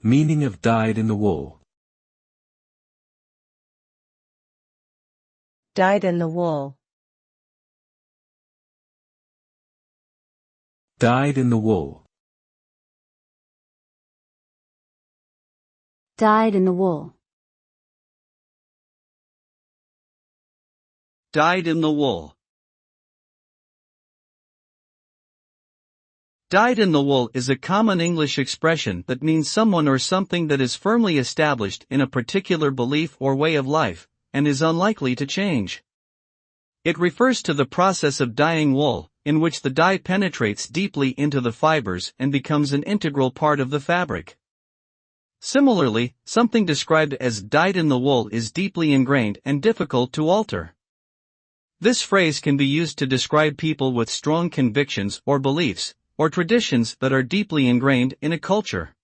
Meaning of died in the wool. Dyed in the wool. Dyed in the wool. Dyed in the wool. Dyed in the wool. Dyed in the wool is a common English expression that means someone or something that is firmly established in a particular belief or way of life, and is unlikely to change. It refers to the process of dyeing wool, in which the dye penetrates deeply into the fibers and becomes an integral part of the fabric. Similarly, something described as dyed in the wool is deeply ingrained and difficult to alter. This phrase can be used to describe people with strong convictions or beliefs, or traditions that are deeply ingrained in a culture.